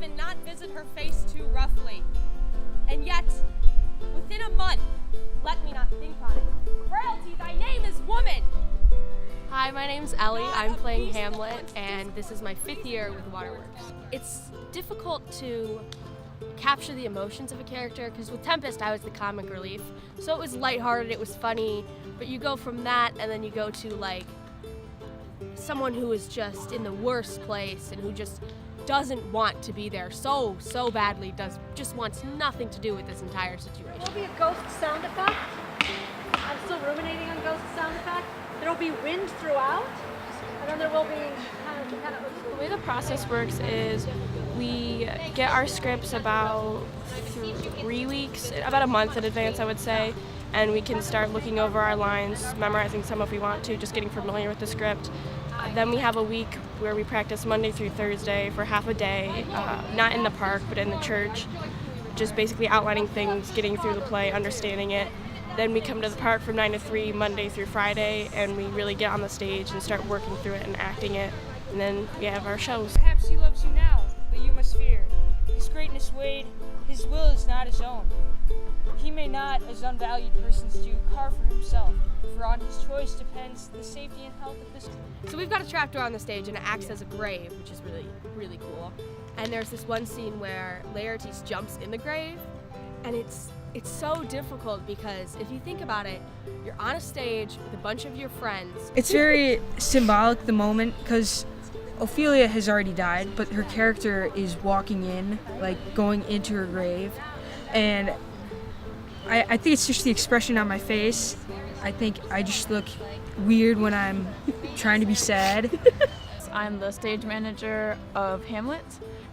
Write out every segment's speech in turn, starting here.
and not visit her face too roughly. And yet, within a month, let me not think on it. Frailty, thy name is woman! Hi, my name's Ellie. I'm playing Hamlet, and this is my 5th year with Water Works. It's difficult to capture the emotions of a character, because with Tempest, I was the comic relief. So it was lighthearted, it was funny, but you go from that, and then you go to, like, someone who is just in the worst place, and who just doesn't want to be there so badly, just wants nothing to do with this entire situation. There'll be a ghost sound effect. I'm still ruminating on ghost sound effect. There'll be wind throughout, and then there will be kind of. The way the process works is we get our scripts about 3 weeks, about a month in advance, I would say, and we can start looking over our lines, memorizing some if we want to, just getting familiar with the script. Then we have a week where we practice Monday through Thursday for half a day, not in the park, but in the church, just basically outlining things, getting through the play, understanding it. Then we come to the park from 9 to 3, Monday through Friday, and we really get on the stage and start working through it and acting it. And then we have our shows. Perhaps he loves you now, but you must fear. His greatness weighed, his will is not his own. He may not, as unvalued persons do, carve for himself, for on his choice depends the safety and health of this. So we've got a trapdoor on the stage, and it acts as a grave, which is really cool. And there's this one scene where Laertes jumps in the grave, and it's so difficult because if you think about it, you're on a stage with a bunch of your friends. It's very symbolic, the moment, because Ophelia has already died, but her character is walking in, like going into her grave. And I think it's just the expression on my face. I think I just look weird when I'm trying to be sad. I'm the stage manager of Hamlet,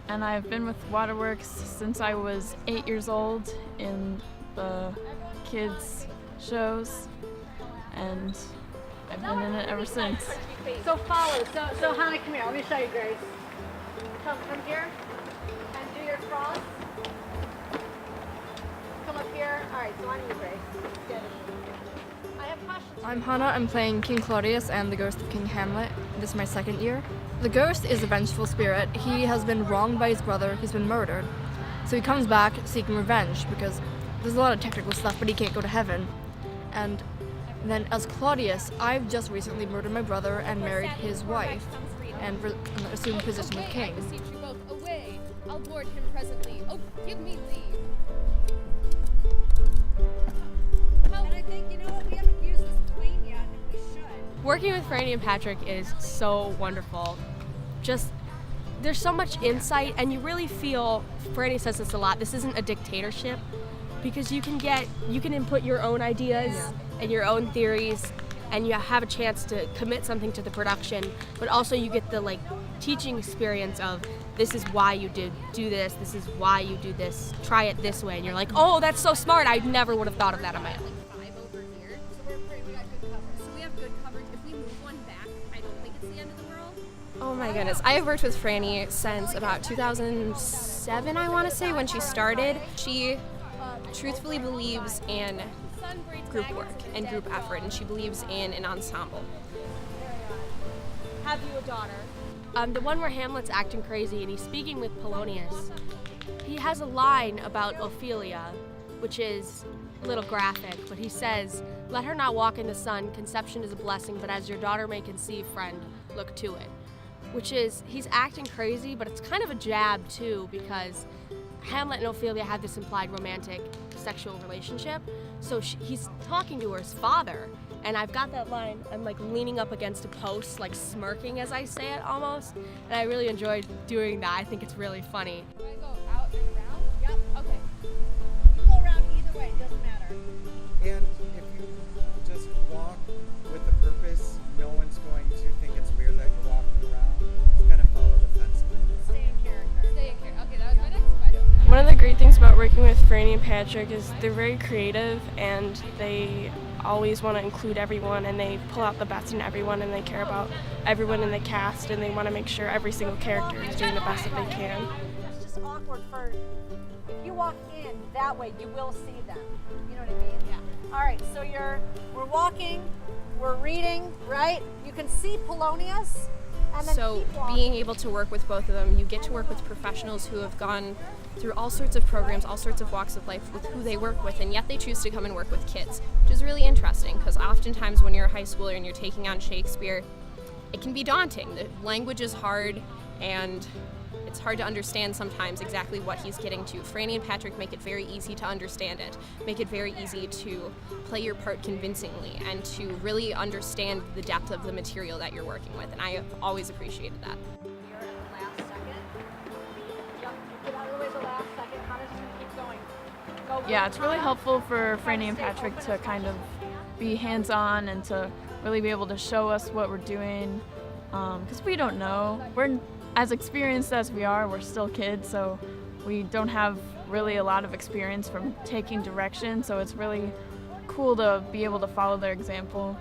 and I've been with Water Works since I was 8 years old in the kids' shows, and I've been in it ever since. So follow. So Hannah, come here. Let me show you, Grace. Come here and do your cross. Come up here. All right. So on you, Grace. Good. I have questions. I'm Hannah. I'm playing King Claudius and the ghost of King Hamlet. This is my 2nd year. The ghost is a vengeful spirit. He has been wronged by his brother. He's been murdered. So he comes back seeking revenge because there's a lot of technical stuff, but he can't go to heaven. And then as Claudius, I've just recently murdered my brother and married his wife and assumed the position of king. I beseech you both, away! I'll board him presently. Oh, give me leave. And I think, you know what, we haven't used this plane yet, and we should. Working with Franny and Patrick is so wonderful. Just, there's so much insight, and you really feel, Franny says this a lot, this isn't a dictatorship, because you can input your own ideas and your own theories, and you have a chance to commit something to the production, but also you get the teaching experience of this is why you do this is why you do this, try it this way, and you're like, oh, that's so smart, I never would have thought of that on my own. Over here, so we got good coverage. So we have good coverage. If we move one back, I don't think it's the end of the world. Oh my goodness, I have worked with Franny since about 2007, I want to say, when she started. She truthfully believes in group work and group effort, and she believes in an ensemble. Have you a daughter? The one where Hamlet's acting crazy and he's speaking with Polonius, he has a line about Ophelia, which is a little graphic, but he says, "Let her not walk in the sun, conception is a blessing, but as your daughter may conceive, friend, look to it." Which is, he's acting crazy, but it's kind of a jab too, because Hamlet and Ophelia had this implied romantic sexual relationship, so he's talking to her father, and I've got that line, I'm leaning up against a post, smirking as I say it almost, and I really enjoyed doing that. I think it's really funny. Do I go out and around? Yep. Okay. You go around either way, it doesn't matter. And if you just walk with a purpose, no one's going to think it's weird that you're walking around. Just kind of follow the fence line. Stay in character. Stay in character. Okay, that was my next question. One of the great things about working with Franny and Patrick is they're very creative, and they always want to include everyone, and they pull out the best in everyone, and they care about everyone in the cast, and they want to make sure every single character is doing the best that they can. It's just awkward for, if you walk in that way, you will see them. You know what I mean? Yeah. All right, so we're walking we're reading, right? You can see Polonius, and then So keep walking. being able to work with both of them, you get to work with professionals who have gone through all sorts of programs, all sorts of walks of life with who they work with, and yet they choose to come and work with kids, which is really interesting because oftentimes when you're a high schooler and you're taking on Shakespeare, it can be daunting. The language is hard and it's hard to understand sometimes exactly what he's getting to. Franny and Patrick make it very easy to understand it, make it very easy to play your part convincingly and to really understand the depth of the material that you're working with, and I have always appreciated that. Here at the last second. Yep, get out of the way the last second. Connor's just gonna keep going. Go. Yeah, it's really helpful for Franny and Patrick to kind of be hands-on and to really be able to show us what we're doing, because we don't know. We're as experienced as we are, we're still kids, so we don't have really a lot of experience from taking direction, so it's really cool to be able to follow their example.